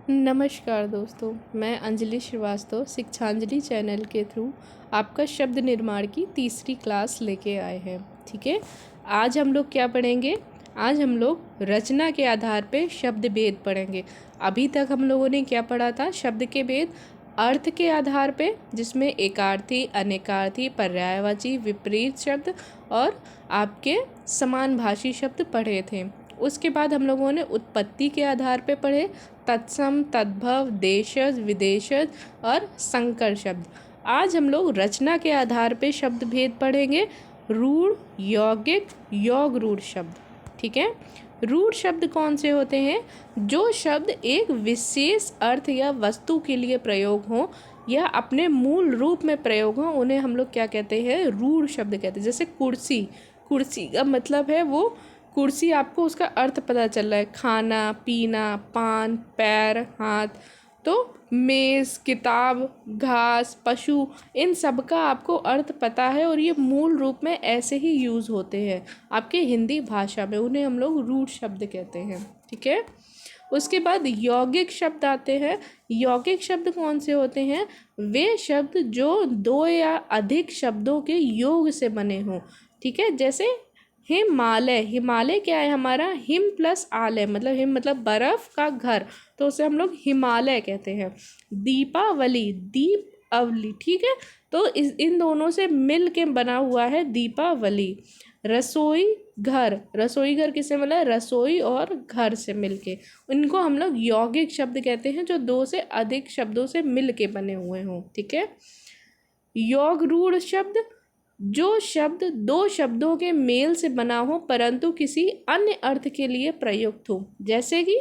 नमस्कार दोस्तों, मैं अंजलि श्रीवास्तव शिक्षांजलि चैनल के थ्रू आपका शब्द निर्माण की तीसरी क्लास लेके आए हैं। ठीक है, आज हम लोग क्या पढ़ेंगे? आज हम लोग रचना के आधार पे शब्द भेद पढ़ेंगे। अभी तक हम लोगों ने क्या पढ़ा था? शब्द के भेद अर्थ के आधार पे, जिसमें एकार्थी, अनेकार्थी, पर्यायवाची, विपरीत शब्द और आपके समानभाषी शब्द पढ़े थे। उसके बाद हम लोगों ने उत्पत्ति के आधार पे पढ़े तत्सम, तद्भव, देशज, विदेशज और संकर शब्द। आज हम लोग रचना के आधार पे शब्द भेद पढ़ेंगे। रूढ़, यौगिक, योग रूढ़ शब्द। ठीक है, रूढ़ शब्द कौन से होते हैं? जो शब्द एक विशेष अर्थ या वस्तु के लिए प्रयोग हो या अपने मूल रूप में प्रयोग हो, उन्हें हम लोग क्या कहते हैं? रूढ़ शब्द कहते हैं। जैसे कुर्सी, कुर्सी का मतलब है वो कुर्सी, आपको उसका अर्थ पता चल रहा है, खाना, पीना, पान, पैर, हाथ। तो मेज़, किताब, घास, पशु, इन सब का आपको अर्थ पता है और ये मूल रूप में ऐसे ही यूज़ होते हैं आपके हिंदी भाषा में। उन्हें हम लोग रूढ़ शब्द कहते हैं। ठीक है, उसके बाद यौगिक शब्द आते हैं। यौगिक शब्द कौन से होते हैं? वे शब्द जो दो या अधिक शब्दों के योग से बने हों। ठीक है, जैसे हिमालय। हिमालय क्या है हमारा? हिम प्लस आलय, मतलब हिम मतलब बर्फ का घर, तो उसे हम लोग हिमालय कहते हैं। दीपावली, दीप अवली। ठीक है, तो इन दोनों से मिल के बना हुआ है दीपावली। रसोई घर, रसोई घर किससे मिला है? रसोई और घर से मिलके। इनको हम लोग यौगिक शब्द कहते हैं, जो दो से अधिक शब्दों से मिल के बने हुए हों। ठीक है, योग रूढ़ शब्द, जो शब्द दो शब्दों के मेल से बना हो परंतु किसी अन्य अर्थ के लिए प्रयुक्त हो। जैसे कि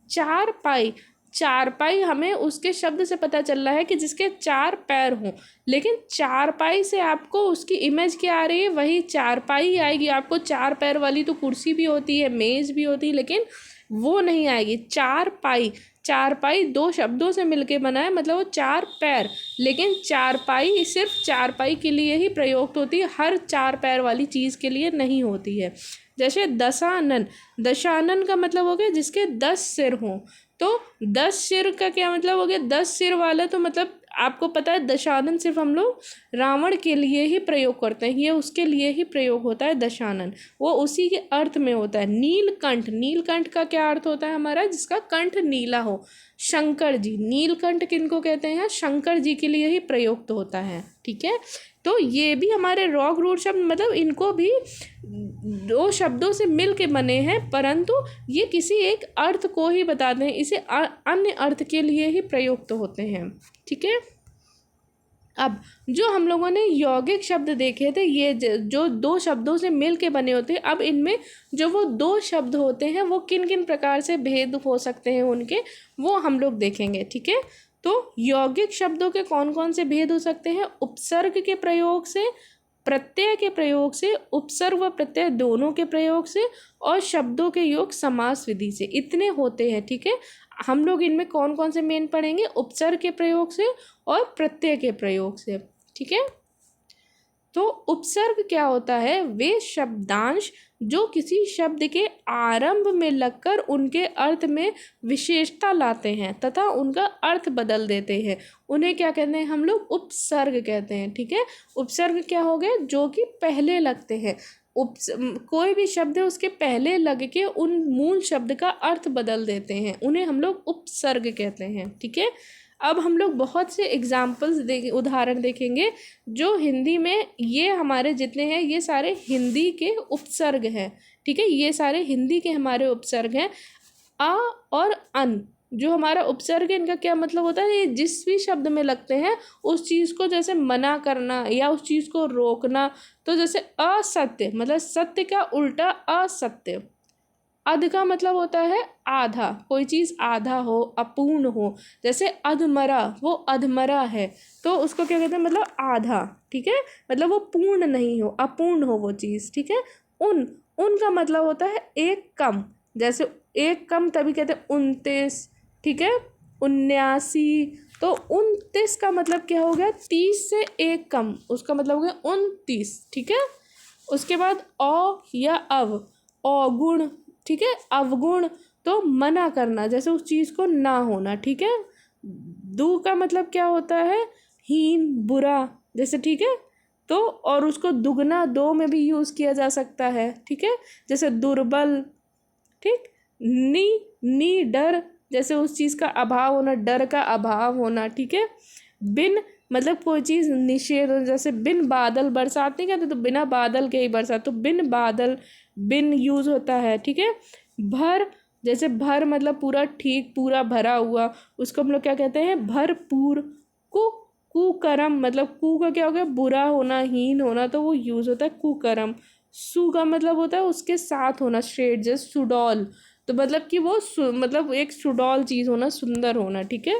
चारपाई। चारपाई हमें उसके शब्द से पता चल रहा है कि जिसके चार पैर हों, लेकिन चारपाई से आपको उसकी इमेज क्या आ रही है? वही चारपाई आएगी। आपको चार पैर वाली तो कुर्सी भी होती है, मेज़ भी होती है, लेकिन वो नहीं आएगी। चारपाई, चारपाई दो शब्दों से मिलके बना है, मतलब वो चार पैर, लेकिन चारपाई सिर्फ चारपाई के लिए ही प्रयुक्त होती है, हर चार पैर वाली चीज़ के लिए नहीं होती है। जैसे दशानन, दशानन का मतलब हो गया जिसके 10 सिर हों। तो 10 सिर का क्या मतलब हो गया? 10 सिर वाला, तो मतलब आपको पता है दशानन सिर्फ हम लोग रावण के लिए ही प्रयोग करते हैं, ये उसके लिए ही प्रयोग होता है दशानन, वो उसी के अर्थ में होता है। नीलकंठ, नीलकंठ का क्या अर्थ होता है हमारा? जिसका कंठ नीला हो। शंकर जी, नीलकंठ किनको कहते हैं? शंकर जी के लिए ही प्रयुक्त होता है। ठीक है, तो ये भी हमारे रॉक रूट शब्द, मतलब इनको भी दो शब्दों से मिल के बने हैं, परंतु ये किसी एक अर्थ को ही बताते हैं, इसे अन्य अर्थ के लिए ही प्रयुक्त होते हैं। ठीक है, अब जो हम लोगों ने यौगिक शब्द देखे थे, ये जो दो शब्दों से मिल के बने होते हैं, अब इनमें जो वो दो शब्द होते हैं वो किन किन प्रकार से भेद हो सकते हैं उनके, वो हम लोग देखेंगे। ठीक है, तो यौगिक शब्दों के कौन कौन से भेद हो सकते हैं? उपसर्ग के प्रयोग से, प्रत्यय के प्रयोग से, उपसर्ग व प्रत्यय दोनों के प्रयोग से, और शब्दों के योग समास विधि से। इतने होते हैं। ठीक है, हम लोग इनमें कौन कौन से मेन पढ़ेंगे? उपसर्ग के प्रयोग से और प्रत्यय के प्रयोग से। ठीक है, तो उपसर्ग क्या होता है? वे शब्दांश जो किसी शब्द के आरंभ में लगकर उनके अर्थ में विशेषता लाते हैं तथा उनका अर्थ बदल देते हैं, उन्हें क्या कहते हैं? हम लोग उपसर्ग कहते हैं। ठीक है, उपसर्ग क्या हो गए? जो कि पहले लगते हैं। कोई भी शब्द है उसके पहले लग के उन मूल शब्द का अर्थ बदल देते हैं, उन्हें हम लोग उपसर्ग कहते हैं। ठीक है, अब हम लोग बहुत से एग्जाम्पल्स उदाहरण देखेंगे जो हिंदी में, ये हमारे जितने हैं ये सारे हिंदी के उपसर्ग हैं। ठीक है, ये सारे हिंदी के हमारे उपसर्ग हैं। आ और अन जो हमारा उपसर्ग है, इनका क्या मतलब होता है? ये जिस भी शब्द में लगते हैं उस चीज़ को जैसे मना करना या उस चीज़ को रोकना। तो जैसे असत्य, मतलब सत्य का उल्टा असत्य। अध का मतलब होता है आधा, कोई चीज़ आधा हो, अपूर्ण हो। जैसे अधमरा, वो अधमरा है, तो उसको क्या कहते हैं? मतलब आधा। ठीक है, मतलब वो पूर्ण नहीं हो, अपूर्ण हो वो चीज़। ठीक है, उनका मतलब होता है एक कम। जैसे एक कम तभी कहते हैं 29। ठीक है, 79। तो 29 का मतलब क्या हो गया? 30 से एक कम, उसका मतलब हो गया 29। ठीक है, उसके बाद अ या अव, अवगुण। ठीक है, अवगुण, तो मना करना, जैसे उस चीज़ को ना होना, ठीक है। दू का मतलब क्या होता है, हीन, बुरा, जैसे, ठीक है। तो और उसको दुगना दो में भी यूज़ किया जा सकता है, ठीक है, जैसे दुर्बल, ठीक। नी डर, जैसे उस चीज़ का अभाव होना, डर का अभाव होना, ठीक है। बिन मतलब कोई चीज़ निषेध, जैसे बिन बादल बरसात नहीं कहते, तो बिना बादल के ही बरसात, तो बिन बादल, बिन यूज़ होता है, ठीक है। भर, जैसे भर मतलब पूरा, ठीक, पूरा भरा हुआ, उसको हम लोग क्या कहते हैं, भरपूर। कुकर्म मतलब कु का क्या हो गया, बुरा होना, हीन होना, तो वो यूज़ होता है कुकर्म। सु का मतलब होता है उसके साथ होना, श्रेष्ठ, जैसे सुडौल, तो मतलब कि वो मतलब एक सुडौल चीज़ होना, सुंदर होना, ठीक है।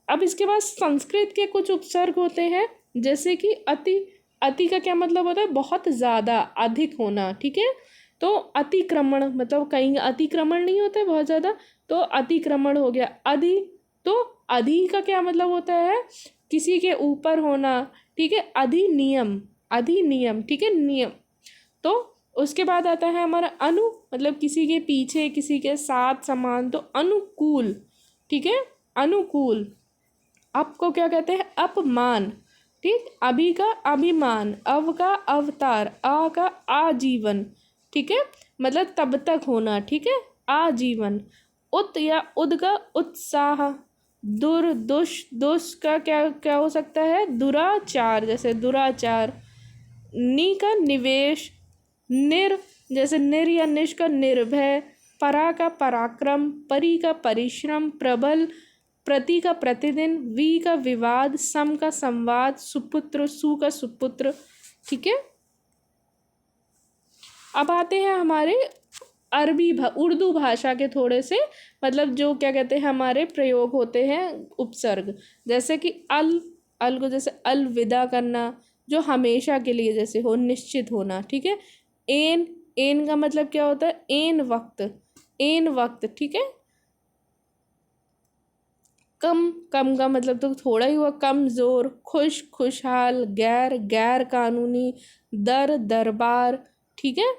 अब इसके बाद संस्कृत के कुछ उपसर्ग होते हैं, जैसे कि अति। अति का क्या मतलब होता है, बहुत ज़्यादा, अधिक होना, ठीक है। तो अतिक्रमण मतलब कहीं अतिक्रमण नहीं होता है बहुत ज़्यादा, तो अतिक्रमण हो गया। अधि, तो अधि का क्या मतलब होता है, किसी के ऊपर होना, ठीक है। अधिनियम, अधिनियम, ठीक है, नियम। तो उसके बाद आता है हमारा अनु, मतलब किसी के पीछे, किसी के साथ समान, तो अनुकूल, ठीक है, अनुकूल। अप को क्या कहते हैं, अपमान, ठीक। अभी का अभिमान, अव का अवतार, आ का आजीवन, ठीक है, मतलब तब तक होना, ठीक है, आजीवन। उत या उद का उत्साह। दुष का क्या क्या हो सकता है, दुराचार, जैसे दुराचार। नि का निवेश। निर, जैसे निर या निश का निर्भय। परा का पराक्रम, परि का परिश्रम, प्रबल, प्रति का प्रतिदिन, वी का विवाद, सम का संवाद, सुपुत्र, सु का सुपुत्र, ठीक है। अब आते हैं हमारे उर्दू भाषा के थोड़े से, मतलब जो क्या कहते हैं हमारे प्रयोग होते हैं उपसर्ग, जैसे कि अल को जैसे अलविदा करना, जो हमेशा के लिए जैसे हो, निश्चित होना, ठीक है। एन का मतलब क्या होता है, एन वक्त, ठीक है। कम का मतलब तो थोड़ा ही हुआ, कमज़ोर। खुशहाल। गैर कानूनी। दरबार, ठीक है।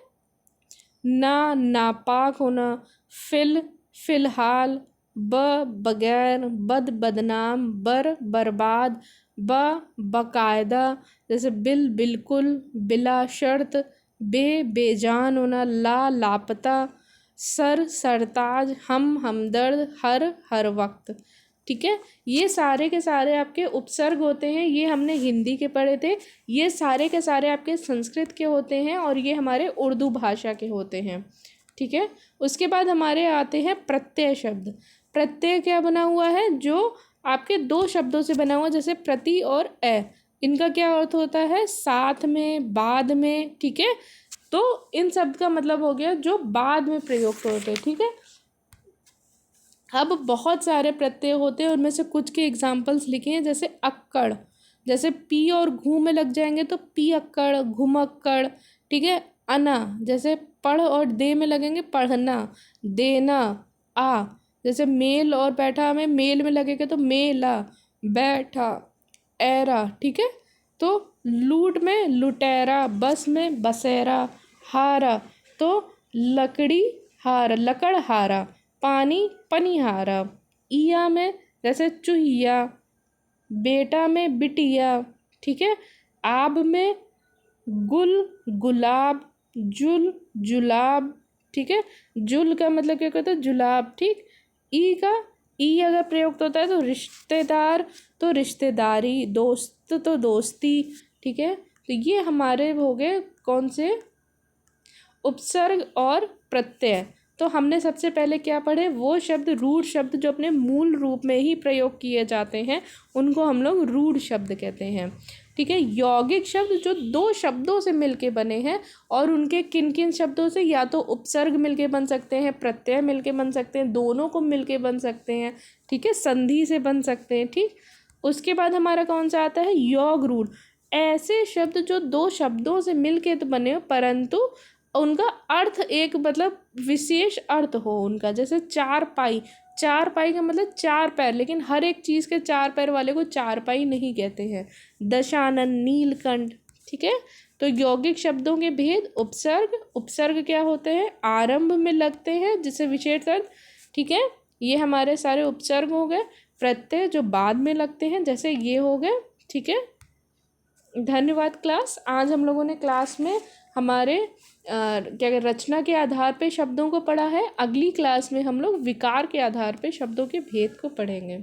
नापाक होना। फिलहाल। बगैर। बदनाम। बर्बाद। बाकायदा, जैसे बिल्कुल। बिला शर्त। बेजान होना। लापता। सरताज। हमदर्द। हर वक्त, ठीक है। ये सारे के सारे आपके उपसर्ग होते हैं, ये हमने हिंदी के पढ़े थे, ये सारे के सारे आपके संस्कृत के होते हैं, और ये हमारे उर्दू भाषा के होते हैं, ठीक है। उसके बाद हमारे आते हैं प्रत्यय शब्द। प्रत्यय क्या बना हुआ है, जो आपके दो शब्दों से बना हुआ, जैसे प्रति और अ। इनका क्या अर्थ होता है, साथ में, बाद में, ठीक है। तो इन शब्द का मतलब हो गया जो बाद में प्रयुक्त होते हैं, ठीक है। अब बहुत सारे प्रत्यय होते हैं, उनमें से कुछ के एग्जाम्पल्स लिखे हैं, जैसे अक्कड़, जैसे पी और घू में लग जाएंगे तो पी अक्कड़, घुमक्कड़, ठीक है। अना, जैसे पढ़ और दे में लगेंगे, पढ़ना, देना। आ, जैसे मेल और बैठा में मेल में लगेगा तो मेला, बैठा, एरा, ठीक है। तो लूट में लुटेरा, बस में बसेरा, हारा, तो लकड़ी हारा, लकड़ हारा, पानी पनिहारा। इया में जैसे चूहिया, बेटा में बिटिया, ठीक है। आब में गुलाब, जुलाब, ठीक है। जुल का मतलब क्या कहता है, जुलाब, ठीक। ई अगर प्रयुक्त होता है तो रिश्तेदार, तो रिश्तेदारी, दोस्त तो दोस्ती, ठीक है। तो ये हमारे हो गए कौन से, उपसर्ग और प्रत्यय। तो हमने सबसे पहले क्या पढ़े, वो शब्द, रूढ़ शब्द जो अपने मूल रूप में ही प्रयोग किए जाते हैं, उनको हम लोग रूढ़ शब्द कहते हैं, ठीक है। यौगिक शब्द जो दो शब्दों से मिलके बने हैं, और उनके किन किन शब्दों से, या तो उपसर्ग मिलके बन सकते हैं, प्रत्यय मिलके बन सकते हैं, दोनों को मिलके बन सकते हैं, ठीक है, संधि से बन सकते हैं, ठीक। उसके बाद हमारा कौन सा आता है, योग रूढ़। ऐसे शब्द जो दो शब्दों से मिलके तो बने हो, परंतु उनका अर्थ एक मतलब विशेष अर्थ हो उनका, जैसे चारपाई। चारपाई का मतलब चार पैर, लेकिन हर एक चीज़ के चार पैर वाले को चारपाई नहीं कहते हैं। दशानन, नीलकंठ, ठीक है। तो तो यौगिक शब्दों के भेद, उपसर्ग, उपसर्ग क्या होते हैं, आरंभ में लगते हैं जिसे विशेष अर्थ, ठीक है, ये हमारे सारे उपसर्ग हो गए। प्रत्यय जो बाद में लगते हैं जैसे ये हो गए, ठीक है। धन्यवाद क्लास। आज हम लोगों ने क्लास में हमारे क्या रचना के आधार पे शब्दों को पढ़ा है। अगली क्लास में हम लोग विकार के आधार पे शब्दों के भेद को पढ़ेंगे।